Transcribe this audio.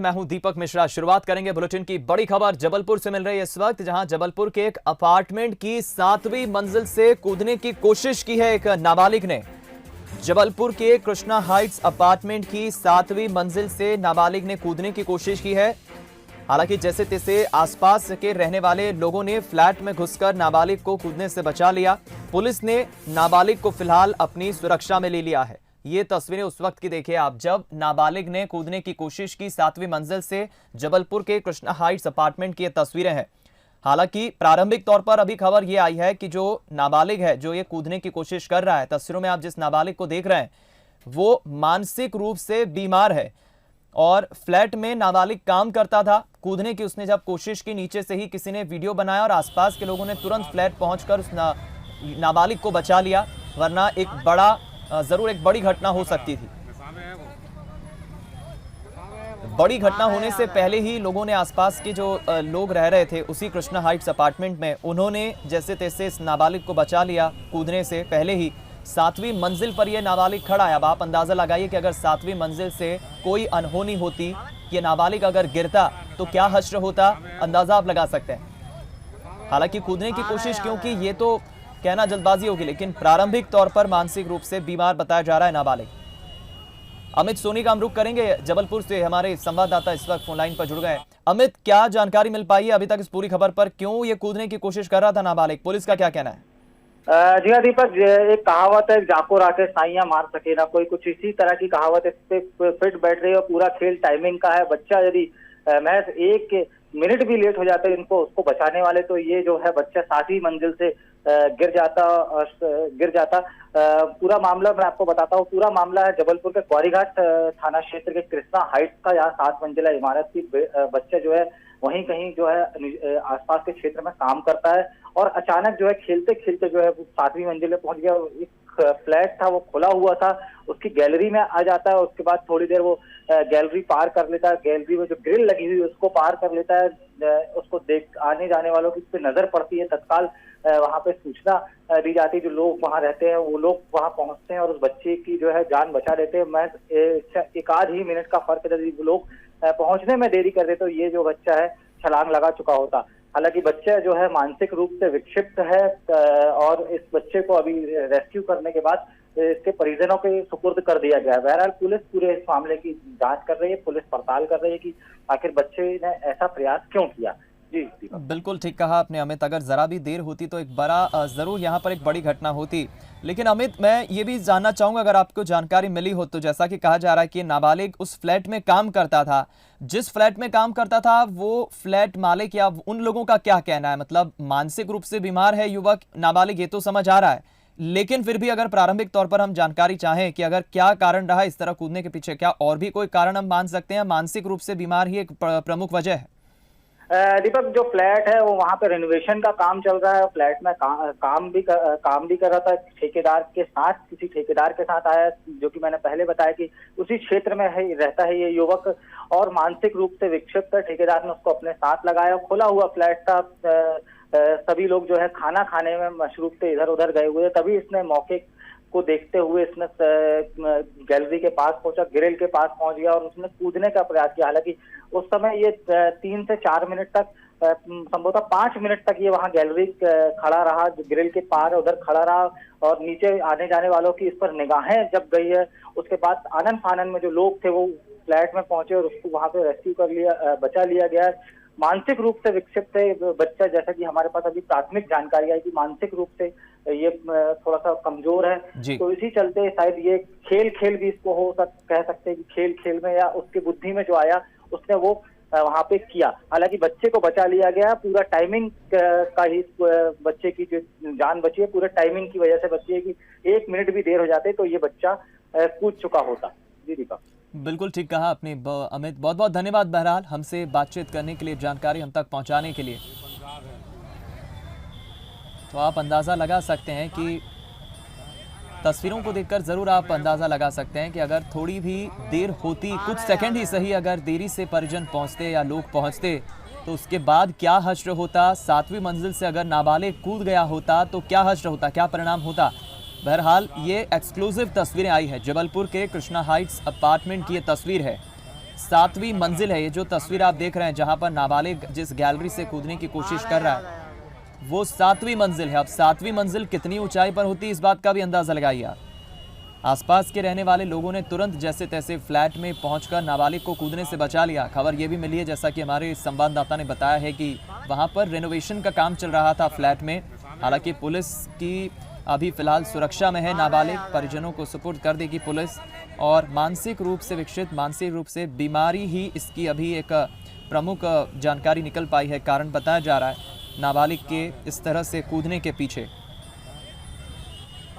मैं हूं दीपक मिश्रा। शुरुआत करेंगे बुलेटिन की बड़ी खबर जबलपुर से मिल रही है इस वक्त, जहां जबलपुर के एक अपार्टमेंट की 7वीं मंजिल से कूदने की कोशिश की है एक नाबालिग ने। जबलपुर के कृष्णा हाइट्स अपार्टमेंट की 7वीं मंजिल से नाबालिग ने कूदने की कोशिश की है। हालांकि जैसे तैसे आसपास के रहने वाले लोगों ने फ्लैट में घुसकर नाबालिग को कूदने से बचा लिया। पुलिस ने नाबालिग को फिलहाल अपनी सुरक्षा में ले लिया है। ये तस्वीरें उस वक्त की देखिए आप, जब नाबालिग ने कूदने की कोशिश की 7वीं मंजिल से। जबलपुर के कृष्णा हाइट्स अपार्टमेंट की ये तस्वीरें हैं। हालांकि प्रारंभिक तौर पर अभी खबर ये आई है कि जो नाबालिग है जो ये कूदने की कोशिश कर रहा है, तस्वीरों में आप जिस नाबालिग को देख रहे हैं वो मानसिक रूप से बीमार है और फ्लैट में नाबालिग काम करता था। कूदने की उसने जब कोशिश की, नीचे से ही किसी ने वीडियो बनाया और आसपास के लोगों ने तुरंत फ्लैट पहुंचकर उस नाबालिग को बचा लिया, वरना एक बड़ी घटना हो सकती थी। बड़ी घटना होने से पहले ही लोगों ने, आसपास के जो लोग रह रहे थे उसी कृष्णा हाइट्स अपार्टमेंट में, उन्होंने जैसे तैसे इस नाबालिग को बचा लिया। कूदने से पहले ही 7वीं मंजिल पर यह नाबालिग खड़ा है। अब आप अंदाजा लगाइए कि अगर 7वीं मंजिल से कोई अनहोनी होती, ये नाबालिग अगर गिरता तो क्या हश्र होता, अंदाजा आप लगा सकते हैं। हालांकि कूदने की कोशिश, क्योंकि ये तो कहना जल्दबाजी होगी, लेकिन प्रारंभिक तौर पर मानसिक रूप से बीमार बताया जा रहा है नाबालिग। अमित सोनी का हम रुख करेंगे जबलपुर से, हमारे संवाददाता इस वक्त फोन लाइन पर जुड़ गए। अमित, क्या जानकारी मिल पाई है अभी तक इस पूरी खबर पर? क्यों ये कूदने की कोशिश कर रहा था नाबालिग? पुलिस का क्या कहना है? जी हाँ दीपक, एक कहावत है, जाको राके साइयां मार सके ना कोई, कुछ इसी तरह की कहावत इस पे फिट बैठ रही है। पूरा खेल टाइमिंग का है। बच्चा यदि महज 1 मिनट भी लेट हो जाते इनको उसको बचाने वाले, तो ये जो है बच्चा 7वीं मंजिल से गिर जाता। पूरा मामला मैं आपको बताता हूँ। पूरा मामला है जबलपुर के क्वारीघाट थाना क्षेत्र के कृष्णा हाइट्स का। यहाँ 7 मंजिला इमारत की बच्चा जो है वहीं कहीं जो है आसपास के क्षेत्र में काम करता है और अचानक जो है खेलते खेलते जो है वो 7वीं मंजिल में पहुंच गया। एक फ्लैट था वो खुला हुआ था, उसकी गैलरी में आ जाता है। उसके बाद थोड़ी देर वो गैलरी पार कर लेता है। गैलरी में जो ग्रिल लगी हुई उसको पार कर लेता है। उसको देख आने जाने वालों की इस पे नजर पड़ती है। तत्काल वहां पे सूचना दी जाती है। जो लोग वहां रहते हैं वो लोग वहां पहुंचते हैं और उस बच्चे की जो है जान बचा लेते हैं। मैं एक आध ही मिनट का फर्क है, यदि लोग पहुंचने में देरी कर रहे तो ये जो बच्चा है छलांग लगा चुका होता। हालांकि बच्चा जो है मानसिक रूप से विक्षिप्त है और इस बच्चे को अभी रेस्क्यू करने के बाद इसके परिजनों के सुपुर्द कर दिया गया है। बहरहाल पुलिस पूरे इस मामले की जांच कर रही है। पुलिस पड़ताल कर रही है कि आखिर बच्चे ने ऐसा प्रयास क्यों किया। जी बिल्कुल ठीक कहा आपने अमित। अगर जरा भी देर होती तो एक बड़ा जरूर यहाँ पर एक बड़ी घटना होती। लेकिन अमित, मैं ये भी जानना चाहूंगा, अगर आपको जानकारी मिली हो तो, जैसा कि कहा जा रहा है कि नाबालिग उस फ्लैट में काम करता था, जिस फ्लैट में काम करता था वो फ्लैट मालिक या उन लोगों का क्या कहना है? मतलब मानसिक रूप से बीमार है युवक नाबालिग, ये तो समझ आ रहा है, लेकिन फिर भी अगर प्रारंभिक तौर पर हम जानकारी चाहें कि अगर क्या कारण रहा इस तरह कूदने के पीछे, क्या और भी कोई कारण हम मान सकते हैं? मानसिक रूप से बीमार ही एक प्रमुख वजह है? दीपक, जो फ्लैट है वो वहां पे रेनोवेशन का काम चल रहा है। फ्लैट में काम भी कर रहा था। ठेकेदार के साथ, किसी ठेकेदार के साथ आया, जो कि मैंने पहले बताया कि उसी क्षेत्र में रहता है ये युवक और मानसिक रूप से विक्षिप्त है। ठेकेदार ने उसको अपने साथ लगाया। खुला हुआ फ्लैट था। सभी लोग जो है खाना खाने में मशरूफ थे, इधर उधर गए हुए। तभी इसने मौके को देखते हुए इसने गैलरी के पास पहुंचा, ग्रिल के पास पहुंच गया और उसने कूदने का प्रयास किया। हालांकि उस समय ये 3 से 4 मिनट तक, संभवतः 5 मिनट तक ये वहां गैलरी खड़ा रहा, ग्रिल के पार उधर खड़ा रहा और नीचे आने जाने वालों की इस पर निगाहें जब गई है। उसके बाद आनन फानन में जो लोग थे वो फ्लैट में पहुंचे और उसको वहां पे रेस्क्यू कर लिया, बचा लिया गया। मानसिक रूप से विक्षिप्त है बच्चा, जैसा कि हमारे पास अभी प्राथमिक जानकारी आई कि मानसिक रूप से ये थोड़ा सा कमजोर है। तो इसी चलते शायद ये खेल भी इसको कह सकते हैं कि खेल में या उसकी बुद्धि में जो आया उसने वो वहां पे किया। हालांकि बच्चे को बचा लिया गया। पूरा टाइमिंग का ही बच्चे की जो जान बची है, पूरे टाइमिंग की वजह से बची है कि 1 मिनट भी देर हो जाते तो ये बच्चा कूद चुका होता। जी दीपक, बिल्कुल ठीक कहा आपने अमित। बहुत बहुत धन्यवाद बहरहाल हमसे बातचीत करने के लिए, जानकारी हम तक पहुंचाने के लिए। तो आप अंदाज़ा लगा सकते हैं कि तस्वीरों को देखकर ज़रूर आप अंदाज़ा लगा सकते हैं कि अगर थोड़ी भी देर होती, कुछ सेकंड ही सही, अगर देरी से परिजन पहुंचते या लोग पहुंचते तो उसके बाद क्या हश्र होता। 7वीं मंजिल से अगर नाबालिग कूद गया होता तो क्या हश्र होता, क्या परिणाम होता। बहरहाल ये एक्सक्लूसिव तस्वीरें आई है, जबलपुर के कृष्णा हाइट्स अपार्टमेंट की ये तस्वीर है। 7वीं मंजिल है। ये जो तस्वीर आप देख रहे हैं जहां पर नाबालिग जिस गैलरी से कूदने की कोशिश कर रहा है वो 7वीं मंजिल है। अब 7वीं मंजिल कितनी ऊंचाई पर होती है इस बात का भी अंदाजा लगाइए आप। आसपास के रहने वाले लोगों ने तुरंत जैसे तैसे फ्लैट में पहुंचकर नाबालिग को कूदने से बचा लिया। खबर यह भी मिली है, जैसा कि हमारे संवाददाता ने बताया है, कि वहां पर रेनोवेशन का काम चल रहा था फ्लैट में। हालांकि पुलिस की अभी फिलहाल सुरक्षा में है नाबालिग, परिजनों को सुपुर्द कर देगी पुलिस। और मानसिक रूप से विकसित, मानसिक रूप से बीमारी ही इसकी अभी एक प्रमुख जानकारी निकल पाई है, कारण बताया जा रहा है नाबालिग के इस तरह से कूदने के पीछे।